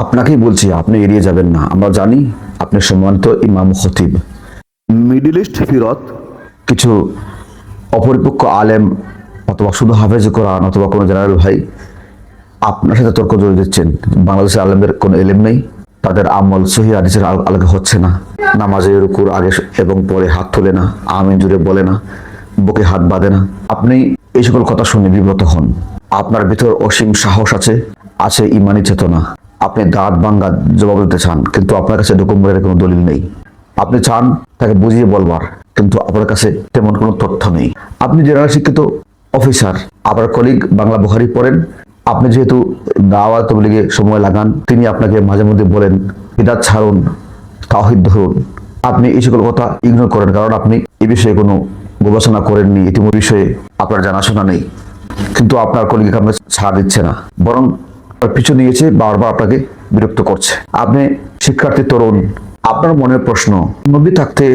আপনাকেই বলছি, আপনি এড়িয়ে যাবেন না। আমরা জানি আপনি সম্মানিত ইমাম খতিব। মিডল ইস্ট ফিরত কিছু অপরিপক্ক আলেম অথবা শুধু হাফেজ কোরআন অথবা কোনো জেনারেল ভাই আপনার সাথে তর্ক জড়িয়ে দিচ্ছেন। বাংলাদেশের আলেমদের কোনো এলেম নেই, তাদের আমল সহি হাদিসের আলোকে হচ্ছে না, নামাজে রুকুর আগে এবং পরে হাত তোলে না, আমিন জুড়ে বলে না, বুকে হাত বাঁধে না। আপনি এই সকল কথা শুনে বিব্রত হন। আপনার ভিতর অসীম সাহস আছে ইমানি চেতনা। আপনি দাঁত ভাঙ্গা জবাব দিতে চান, কিন্তু আপনার কাছে ডকুমেন্টের কোনো দলিল নেই। আপনি চান তাকে বুঝিয়ে বলবার, কিন্তু আপনার কাছে তেমন কোনো তথ্য নেই। আপনি জেনারেল শিক্ষিত অফিসার, আপনার কলিগ বাংলা বুখারী পড়েন। আপনি যেহেতু দাওয়াত তবলিগে সময় লাগান, তিনি আপনাকে মাঝে মধ্যে বলেন বিদআত ছাড়ুন, তাওহীদ ধরুন। আপনি এই সকল কথা ইগনোর করেন, কারণ আপনি এই বিষয়ে কোনো গবেষণা করেননি, ইতিমধ্যে বিষয়ে আপনার জানাশোনা নেই। কিন্তু আপনার কলিগকে আপনার ছাড় দিচ্ছে না, বরং পিছু নিয়েছে, বারবার আপনাকে বিরক্ত করছে। আপনি শিক্ষার্থী তরুণ, আপনার মনের প্রশ্ন, নবী থাকতে,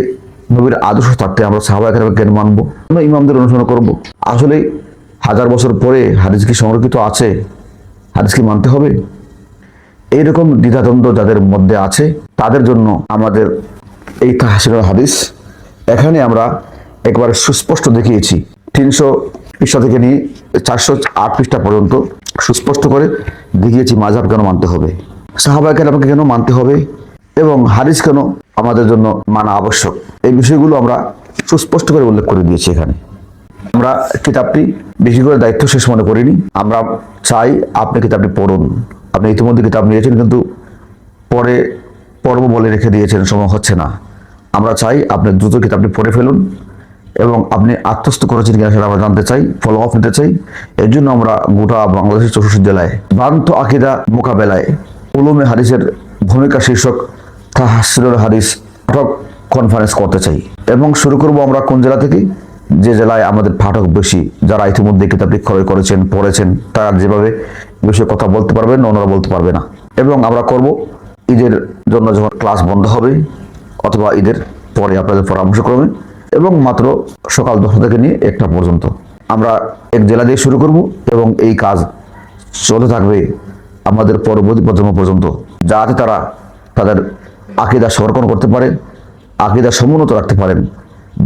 নবীর আদর্শ থাকতে আমরা সাহাবায়ে কেরামকে কেন মানবো, আমরা ইমামদের অনুসরণ করব? আসলে 1000 বছর পরে হাদিস কি সংরক্ষিত আছে? হাদিস কি মানতে হবে? এইরকম দ্বিধাদ্বন্দ্ব যাদের মধ্যে আছে, তাদের জন্য আমাদের এই তাহসিনুল হাদিস, এখানে আমরা একবারে সুস্পষ্ট দেখিয়েছি। 300 পৃষ্ঠা থেকে নিয়ে 408 পৃষ্ঠা পর্যন্ত সুস্পষ্ট করে দেখিয়েছি মাযহাব কেন মানতে হবে, সাহাবায়ে কেরামকে কেন মানতে হবে, এবং হাদিস কেন আমাদের জন্য মানা আবশ্যক। এই বিষয়গুলো আমরা সুস্পষ্ট করে উল্লেখ করে দিয়েছি এখানে। আমরা কিতাবটি বেশি করে দায়িত্ব শেষ মনে করিনি। আমরা চাই আপনি কিতাবটি পড়ুন। আপনি ইতিমধ্যে কিতাব নিয়েছেন, কিন্তু পরে পড়ব বলে রেখে দিয়েছেন, সময় হচ্ছে না। আমরা চাই আপনি দ্রুত কিতাবটি পড়ে ফেলুন, এবং আপনি আত্মস্থ করেছেন কিনা সেটা আমরা জানতে চাই, ফলো আপ নিতে চাই। এর জন্য আমরা গোটা বাংলাদেশের 64 জেলায় ভ্রান্ত আকীদা মোকাবেলায় উলুমে হাদিসের ভূমিকা শীর্ষক তাহসিনুল হাদিস পাঠক কনফারেন্স করতে চাই। এবং শুরু করব আমরা কোন জেলা থেকে? যে জেলায় আমাদের পাঠক বেশি, যারা ইতিমধ্যে কিতাবটি ক্রয় করেছেন, পড়েছেন, তারা যেভাবে বিষয়ে কথা বলতে পারবেন, অন্যরা বলতে পারবে না। এবং আমরা করব ঈদের জন্য যখন ক্লাস বন্ধ হবে অথবা ঈদের পরে আপনাদের পরামর্শক্রমে, এবং মাত্র সকাল 10টা থেকে নিয়ে 1টা পর্যন্ত আমরা এক জেলা দিয়ে শুরু করব, এবং এই কাজ চলতে থাকবে আমাদের পরবর্তী প্রজন্ম পর্যন্ত, যাতে তারা তাদের আকীদা সংরক্ষণ করতে পারে, আকীদা সমুন্নত রাখতে পারেন,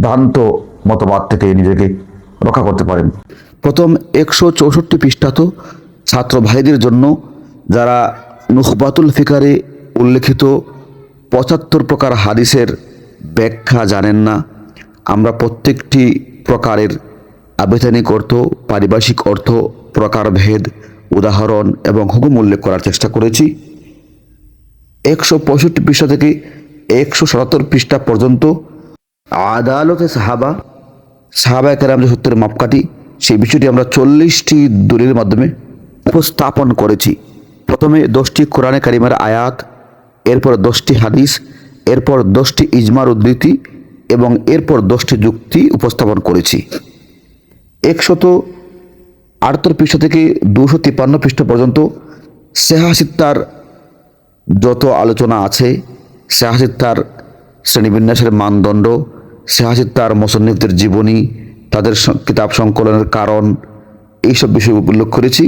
ভ্রান্ত মতবাদ থেকে নিজেকে রক্ষা করতে পারেন। প্রথম 164 পৃষ্ঠা তো ছাত্র ভাইদের জন্য, যারা নুখবাতুল ফিকারে উল্লেখিত 75 প্রকার হাদিসের ব্যাখ্যা জানেন না। আমরা প্রত্যেকটি প্রকারের আবিধানিক অর্থ, পারিভাষিক অর্থ, প্রকারভেদ, উদাহরণ এবং হুকুম উল্লেখ করার চেষ্টা করেছি। 165 পৃষ্ঠা থেকে 177 পৃষ্ঠা পর্যন্ত আদালতে সাহাবায়ে কেরাম যে সত্যের মাপকাঠি, সেই বিষয়টি আমরা 40টি দলিলের মাধ্যমে উপস্থাপন করেছি। প্রথমে 10টি কোরআনে কারিমার আয়াত, এরপর 10টি হাদিস, এরপর 10টি ইজমার উদ্ধৃতি, এবং এরপর 10টি যুক্তি উপস্থাপন করেছি। 178 পৃষ্ঠা থেকে 253 পৃষ্ঠা পর্যন্ত সেহাসিত্তার যত আলোচনা আছে, সেহাসিত্তার শ্রেণীবিন্যাসের মানদণ্ড, সেহাসিত্তার মুসন্নিফদের জীবনী, তাদের কিতাব সংকলনের কারণ, এইসব বিষয় উল্লেখ করেছি।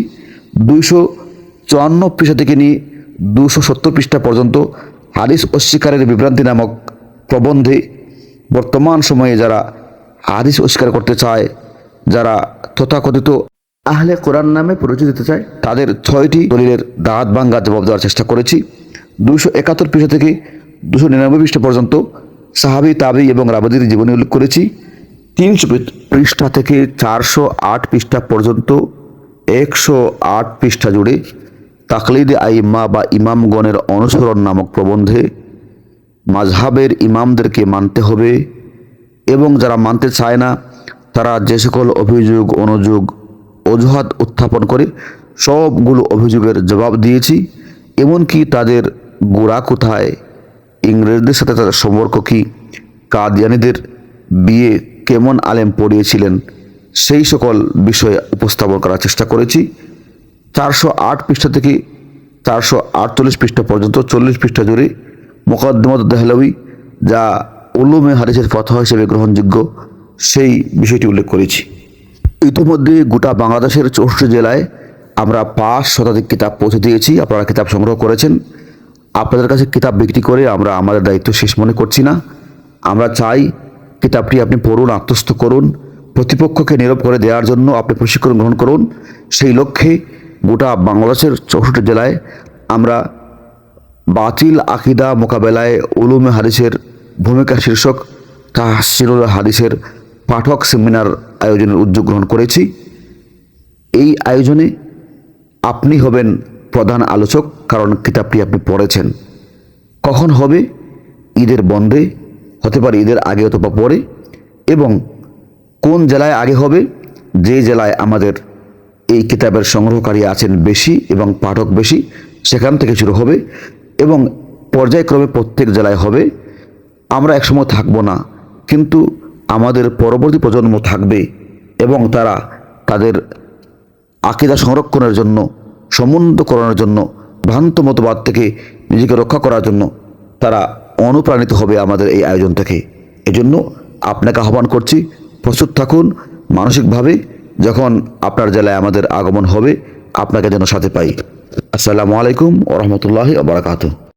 254 পৃষ্ঠা থেকে নিয়ে 270 পৃষ্ঠা পর্যন্ত হাদিস অস্বীকারের বিভ্রান্তি নামক প্রবন্ধে বর্তমান সময়ে যারা হাদিস অস্বীকার করতে চায়, যারা তথাকথিত আহলে কোরআন নামে পরিচয় দিতে চায়, তাদের 6টি দলিলের দাঁত ভাঙ্গা জবাব দেওয়ার চেষ্টা করেছি। 271 পৃষ্ঠা থেকে 299 পৃষ্ঠা পর্যন্ত সাহাবী, তাবী এবং রাবাদির জীবনী উল্লেখ করেছি। 300 পৃষ্ঠা থেকে 408 পৃষ্ঠা পর্যন্ত 108 পৃষ্ঠা জুড়ে তাকলিদে আইম্মা বা ইমামগণের অনুসরণ নামক প্রবন্ধে মাযহাবের ইমামদেরকে মানতে হবে, এবং যারা মানতে চায় না তারা যে সকল অভিযোগ, অনুযোগ, অজুহাত উত্থাপন করে সবগুলো অভিযোগের জবাব দিয়েছি। এমনকি তাদের গোড়া কোথায়, ইংরেজদের সাথে তাদের সম্পর্ক কী, কাদিয়ানীদের বিয়ে কেমন আলেম পড়িয়েছিলেন, সেই সকল বিষয়ে উপস্থাপন করার চেষ্টা করেছি। 408 পৃষ্ঠা থেকে 448 পৃষ্ঠা পর্যন্ত 40 পৃষ্ঠা জুড়ে মুকদ্দিমাতুদ দেহলভী, যা উলুমে হাদিসের ফতোয়া হিসেবে গ্রহণযোগ্য, সেই বিষয়টি উল্লেখ করেছি। ইতিমধ্যে গোটা বাংলাদেশের 64 জেলায় আমরা 5 শতাধিক কিতাব পৌঁছে দিয়েছি। আপনারা কিতাব সংগ্রহ করেছেন। আপনাদের কাছে কিতাব বিক্রি করে আমরা আমাদের দায়িত্ব শেষ মনে করছি না। আমরা চাই কিতাবটি আপনি পড়ুন, আত্মস্থ করুন, প্রতিপক্ষকে নীরব করে দেওয়ার জন্য আপনি প্রশিক্ষণ গ্রহণ করুন। সেই লক্ষ্যে গোটা বাংলাদেশের 64 জেলায় আমরা বাতিল আকিদা মোকাবেলায় উলুমে হাদিসের ভূমিকা শীর্ষক তাহসিনুল হাদিসের পাঠক সেমিনার আয়োজনের উদ্যোগ গ্রহণ করেছি। এই আয়োজনে আপনি হবেন প্রধান আলোচক, কারণ কিতাবটি আপনি পড়েছেন। কখন হবে? ঈদের বন্ধে, হতে পারে ঈদের আগে অথবা পরে। এবং কোন জেলায় আগে হবে? যে জেলায় আমাদের এই কিতাবের সংগ্রহকারী আছেন বেশি এবং পাঠক বেশি, সেখান থেকে শুরু হবে এবং পর্যায়ক্রমে প্রত্যেক জেলায় হবে। আমরা একসময় থাকবো না, কিন্তু আমাদের পরবর্তী প্রজন্ম থাকবে এবং তারা তাদের আকীদা সংরক্ষণের জন্য, সমুন্নতকরণের জন্য, ভ্রান্ত মতবাদ থেকে নিজেকে রক্ষা করার জন্য তারা অনুপ্রাণিত হবে আমাদের এই আয়োজন থেকে। এজন্য আপনাকে আহ্বান করছি, প্রস্তুত থাকুন মানসিকভাবে। যখন আপনার জেলায় আমাদের আগমন হবে, আপনাকে যেন সাথে পাই। আসসালামু আলাইকুম ওয়া রাহমাতুল্লাহি ওয়া বারাকাতুহু।